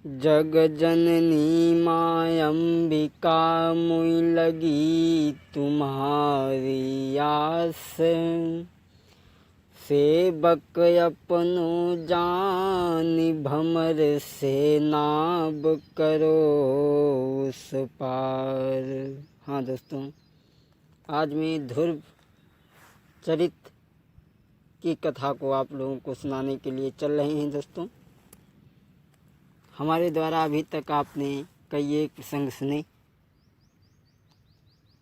जग जननी माँ अंबिका मुई लगी तुम्हारी आस। सेवक अपनो जानि भमर से नाव करो उस पार। हाँ दोस्तों, आज मैं ध्रुव चरित्र की कथा को आप लोगों को सुनाने के लिए चल रहे हैं। दोस्तों, हमारे द्वारा अभी तक आपने कई एक प्रसंग सुने।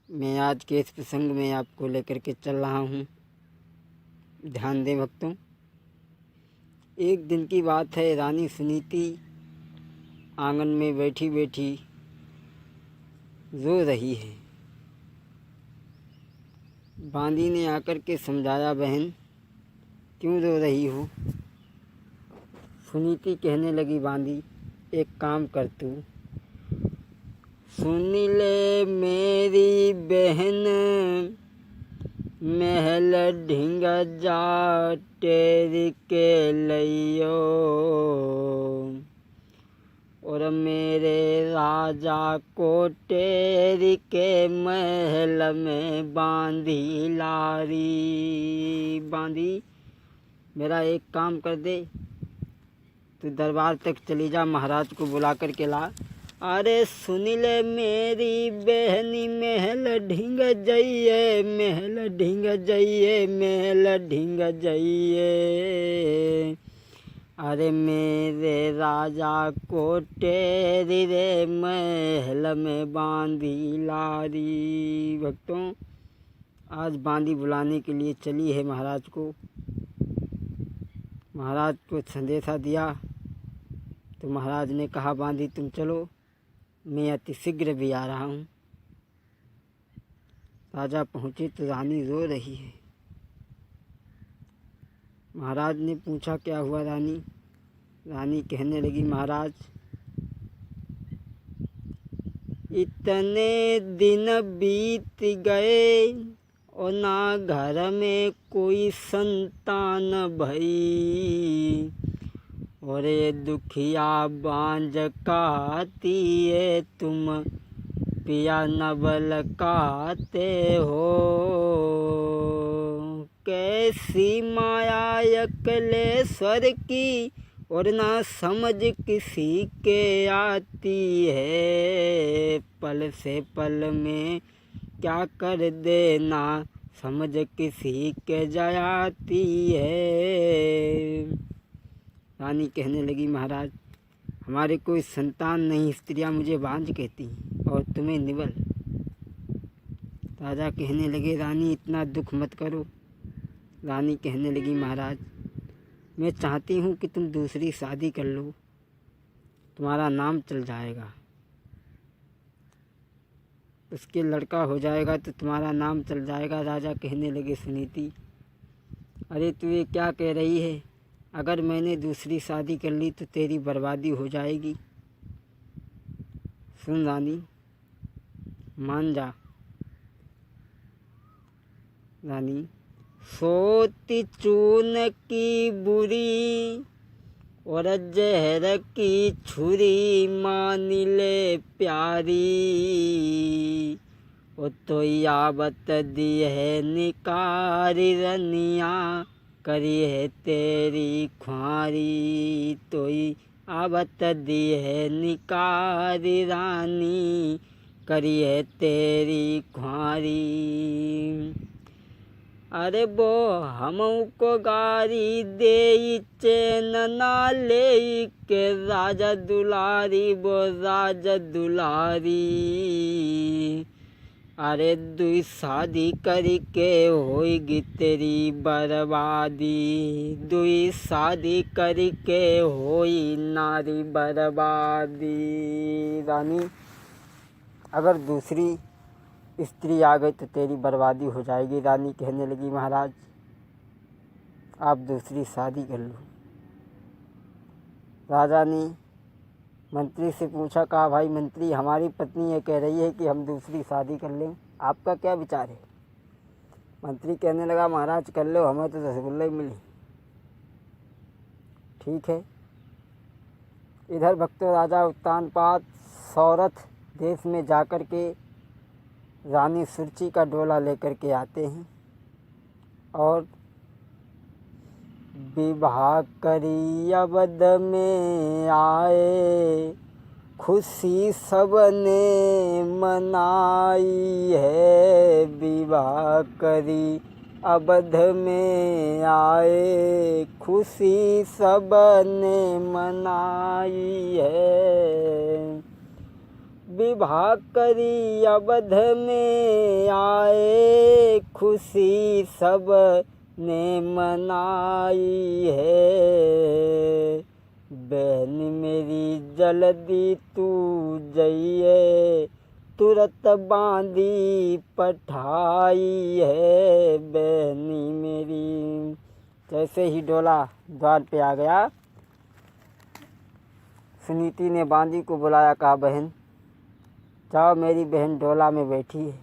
मैं आज के इस प्रसंग में आपको लेकर के चल रहा हूँ। ध्यान दें भक्तों। एक दिन की बात है, रानी सुनीति आंगन में बैठी बैठी रो रही है। बांदी ने आकर के समझाया, बहन क्यों रो रही हो? सुनीति कहने लगी, बांदी एक काम कर तू, सुन ले मेरी बहन, महल ढिंग जा टेरी के लियो, और मेरे राजा को टेरी के महल में बांधी लारी। बांदी मेरा एक काम कर दे, तू दरबार तक चली जा, महाराज को बुला कर के ला। अरे सुन ले मेरी बहनी, महल ढिंग जाइए, महल ढिंग जाइए, महल ढिंग जाइए, अरे मेरे राजा को टेरी रे महल में बांधी लारी। भक्तों, आज बांदी बुलाने के लिए चली है महाराज को। महाराज को संदेशा दिया तो महाराज ने कहा, बांदी तुम चलो, मैं अति शीघ्र भी आ रहा हूँ। राजा पहुँचे तो रानी रो रही है। महाराज ने पूछा, क्या हुआ रानी? रानी कहने लगी, महाराज इतने दिन बीत गए और ना घर में कोई संतान भई, और ये दुखिया बांझ काती है, तुम पिया नवल काते हो। कैसी माया अकलेश्वर की, और ना समझ किसी के आती है, पल से पल में क्या कर देना समझ किसी के जाती है। रानी कहने लगी, महाराज हमारे कोई संतान नहीं, स्त्रियां मुझे बांझ कहती और तुम्हें निवल। राजा कहने लगे, रानी इतना दुख मत करो। रानी कहने लगी, महाराज मैं चाहती हूँ कि तुम दूसरी शादी कर लो, तुम्हारा नाम चल जाएगा, उसके लड़का हो जाएगा तो तुम्हारा नाम चल जाएगा। राजा कहने लगे, सुनीति अरे तू ये क्या कह रही है? अगर मैंने दूसरी शादी कर ली तो तेरी बर्बादी हो जाएगी। सुन रानी, मान जा। रानी, सोती चून की बुरी, और जहर की छुरी मान ले प्यारी, ओ तो यावत दी है निकारी, रनिया करी है तेरी ख्वारी, तो आवत दी है निकारी, रानी करी है तेरी ख्वारी। अरे वो हमको गारी दे चैन ना ले के, राजा दुलारी वो राजा दुलारी, अरे दुई शादी करके होएगी तेरी बर्बादी, दुई शादी करके होई नारी बर्बादी। रानी अगर दूसरी स्त्री आ गई तो तेरी बर्बादी हो जाएगी। रानी कहने लगी, महाराज आप दूसरी शादी कर लो। राजा ने मंत्री से पूछा, कहा भाई मंत्री हमारी पत्नी ये कह रही है कि हम दूसरी शादी कर लें, आपका क्या विचार है? मंत्री कहने लगा, महाराज कर लो, हमें तो रसगुल्ले ही मिले। ठीक है, इधर भक्तों राजा उत्तानपाद सौरथ देश में जाकर के रानी सुरुचि का डोला लेकर के आते हैं और विवाह करी अवध में आए, खुशी सबने मनाई है। विवाह करी अवध में आए, खुशी सबने मनाई है। विवाह करी अवध में आए, खुशी सब ने मनाई है। बहन मेरी जल्दी तू जइए, तुरंत बांधी पठाई है। बहनी मेरी। जैसे ही डोला द्वार पे आ गया, सुनीति ने बांदी को बुलाया, कहा बहन जाओ, मेरी बहन डोला में बैठी है,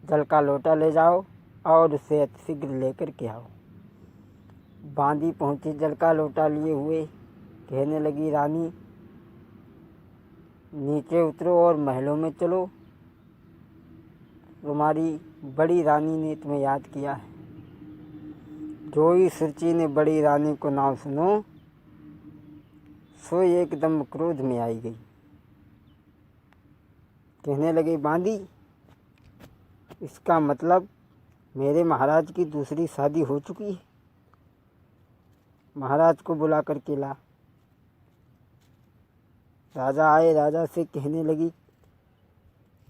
जल का लोटा ले जाओ और उसे अतिशीघ्र लेकर के आओ। बांदी पहुंची जल का लोटा लिए हुए, कहने लगी रानी नीचे उतरो और महलों में चलो, तुम्हारी बड़ी रानी ने तुम्हें याद किया है। जो ही सुरुचि ने बड़ी रानी को नाम सुनो, सो एकदम क्रोध में आई गई। कहने लगी बांदी, इसका मतलब मेरे महाराज की दूसरी शादी हो चुकी है। महाराज को बुला कर के ला। राजा आए, राजा से कहने लगी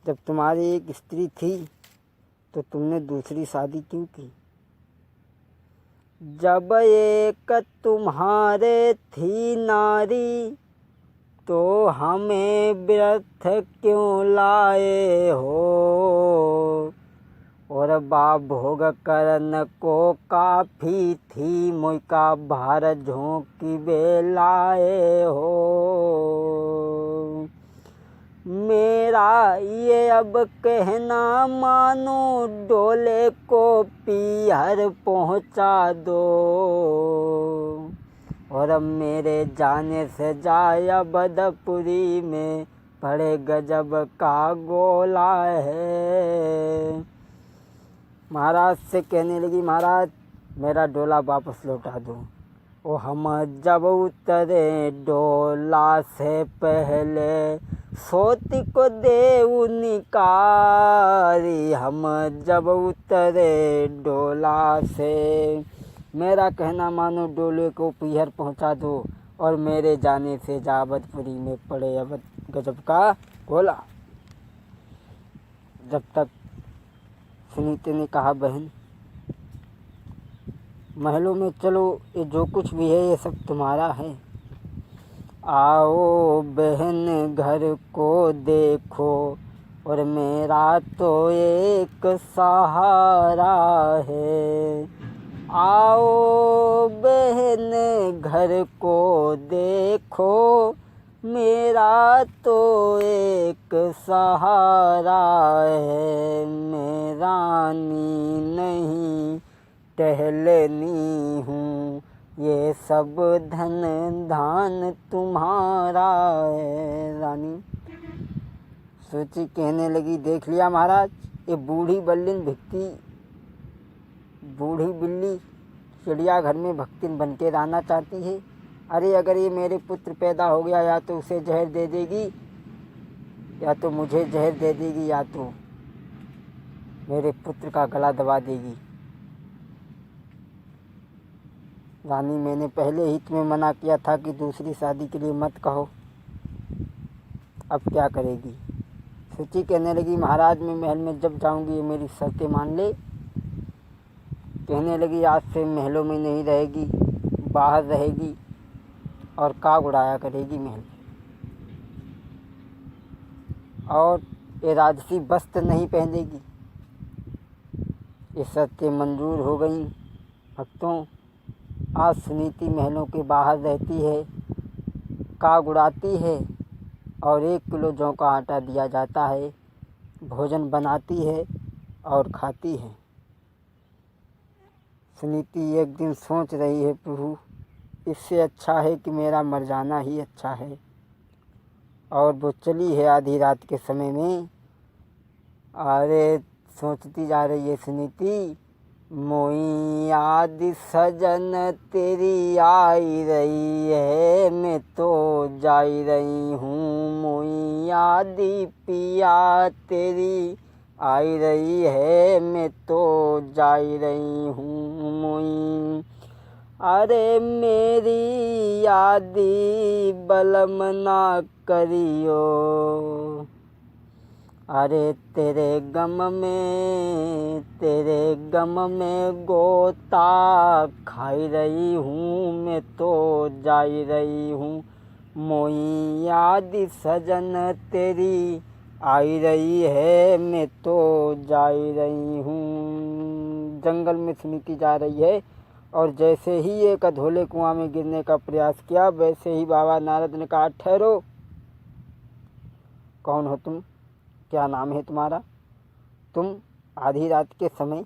जब तुम्हारी एक स्त्री थी तो तुमने दूसरी शादी क्यों की? जब एक तुम्हारे थी नारी, तो हमें व्यर्थ क्यों लाए हो? और भोग करन को काफी थी, मुझका भार झोंकी बेलाए हो। मेरा ये अब कहना मानो, डोले को पीहर पहुँचा दो। और अब मेरे जाने से जाए अवधपुरी में, बड़े गजब का गोला है। महाराज से कहने लगी महाराज मेरा डोला वापस लौटा दो। ओ हम जब उतरे डोला से पहले, सोती को देऊ निकारी। हम जब उतरे डोला से, मेरा कहना मानो, डोले को पीहर पहुंचा दो और मेरे जाने से जावतपुरी में पड़े अवध गजब का गोला। जब तक सुनीति ने कहा बहन महलों में चलो, ये जो कुछ भी है ये सब तुम्हारा है। आओ बहन घर को देखो, और मेरा तो एक सहारा है। आओ बहन घर को देखो, मेरा तो एक सहारा है। मैं रानी नहीं टहलनी हूँ, ये सब धन धान तुम्हारा है। रानी सुरुचि कहने लगी देख लिया महाराज, ये बूढ़ी बल्लिन भिक्ति, बूढ़ी बिल्ली चिड़ियाघर में भक्तिन बन के रहना चाहती है। अरे अगर ये मेरे पुत्र पैदा हो गया, या तो उसे जहर दे देगी, या तो मुझे जहर दे देगी, या तो मेरे पुत्र का गला दबा देगी। रानी मैंने पहले ही तुम्हें मना किया था कि दूसरी शादी के लिए मत कहो, अब क्या करेगी? सुरुचि कहने लगी महाराज मैं महल में जब जाऊंगी ये मेरी शर्तें मान ले। कहने लगी आज से महलों में नहीं रहेगी, बाहर रहेगी और काग उड़ाया करेगी महल। और ये राजसी वस्त्र नहीं पहनेगी। ये शर्तें मंजूर हो गई। भक्तों आज सुनीति महलों के बाहर रहती है, काग उड़ाती है और 1 किलो जौ का आटा दिया जाता है, भोजन बनाती है और खाती है। सुनीति एक दिन सोच रही है प्रभु इससे अच्छा है कि मेरा मर जाना ही अच्छा है। और वो चली है आधी रात के समय में। अरे सोचती जा रही है सुनीति, मोई याद सजन तेरी आई रही है, मैं तो जाई रही हूँ। मोई याद पिया तेरी आई रही है, मैं तो जाई रही हूँ। मोई अरे मेरी यादी बलम ना करियो, अरे तेरे गम में गोता खाई रही हूँ, मैं तो जाई रही हूँ। मोई याद सजन तेरी आई रही है, मैं तो जाई रही हूँ। जंगल में सुनीति जा रही है और जैसे ही एक अधोले कुआं में गिरने का प्रयास किया, वैसे ही बाबा नारद ने कहा, ठहरो, कौन हो तुम, क्या नाम है तुम्हारा, तुम आधी रात के समय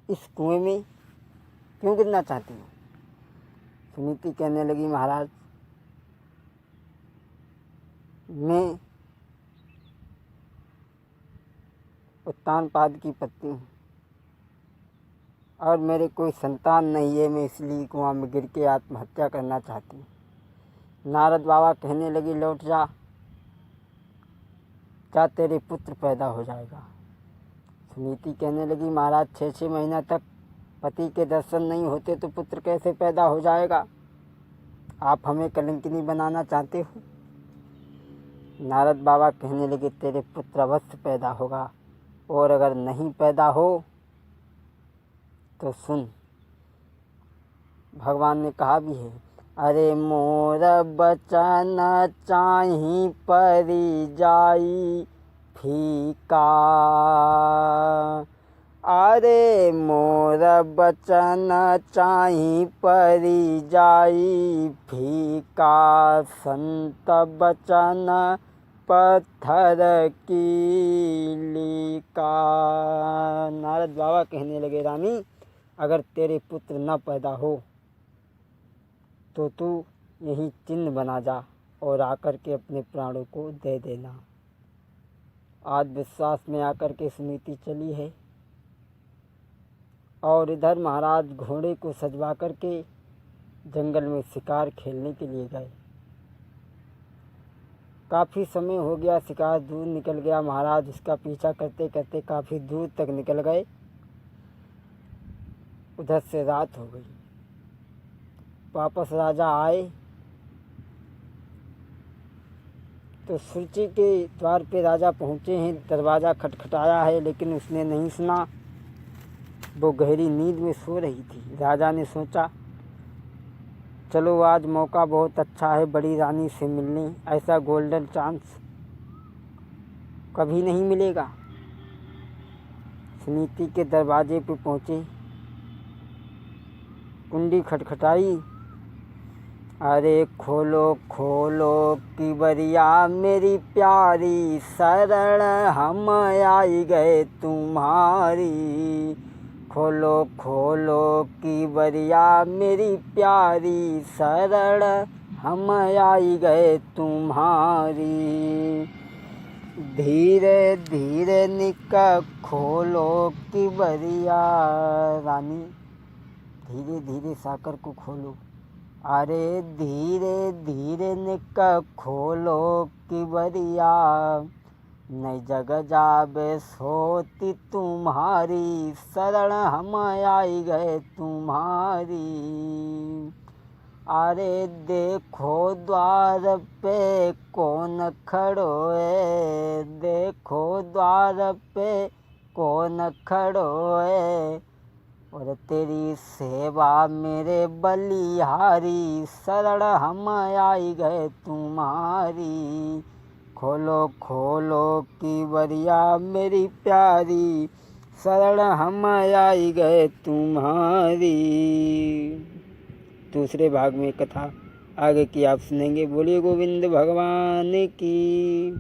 इस कुएं में क्यों गिरना चाहती हो। सुनीति कहने लगी, महाराज मैं उत्तानपाद की पत्नी हूँ और मेरे कोई संतान नहीं है, मैं इसलिए कुआं में गिर के आत्महत्या करना चाहती हूँ। नारद बाबा कहने लगे, लौट जा, क्या तेरे पुत्र पैदा हो जाएगा। सुनीति कहने लगी, महाराज 6-6 महीना तक पति के दर्शन नहीं होते तो पुत्र कैसे पैदा हो जाएगा, आप हमें कलंकिनी बनाना चाहते हो। नारद बाबा कहने लगे, तेरे पुत्र अवश्य पैदा होगा, और अगर नहीं पैदा हो तो सुन, भगवान ने कहा भी है, अरे मोर बचन चाही परी जाई फीका, अरे मोर बचन चाही परी जाई फीका, संत बचन पत्थर की लीका। नारद बाबा कहने लगे, रानी अगर तेरे पुत्र न पैदा हो तो तू यही चिन्ह बना जा और आकर के अपने प्राणों को दे देना। आज विश्वास में आकर के सुनीति चली है और इधर महाराज घोड़े को सजवा करके जंगल में शिकार खेलने के लिए गए। काफ़ी समय हो गया, शिकार दूर निकल गया। महाराज उसका पीछा करते करते काफ़ी दूर तक निकल गए। उधर से रात हो गई। वापस राजा आए तो सूची के द्वार पे राजा पहुँचे हैं। दरवाज़ा खटखटाया है लेकिन उसने नहीं सुना, वो गहरी नींद में सो रही थी। राजा ने सोचा, चलो आज मौका बहुत अच्छा है बड़ी रानी से मिलने, ऐसा गोल्डन चांस कभी नहीं मिलेगा। सुनीति के दरवाजे पे पहुँचे, कुंडी खटखटाई, अरे खोलो खोलो की बरिया मेरी प्यारी, शरण हम आई गए तुम्हारी। खोलो खोलो की बरिया मेरी प्यारी, शरण हम आई गए तुम्हारी। धीरे धीरे निका खोलो की बरिया, रानी धीरे धीरे साकर को खोलो, अरे धीरे धीरे निका खोलो की बरिया, नई जग जाबे सोती तुम्हारी, शरण हम आई गए तुम्हारी। अरे देखो द्वार पे कौन खड़ो है, देखो द्वार पे कौन खड़ो है, और तेरी सेवा मेरे बलिहारी, शरण हम आई गए तुम्हारी। खोलो खोलो की बरिया मेरी प्यारी, शरण हम आई गए तुम्हारी। दूसरे भाग में कथा आगे की आप सुनेंगे। बोलिए गोविंद भगवान की।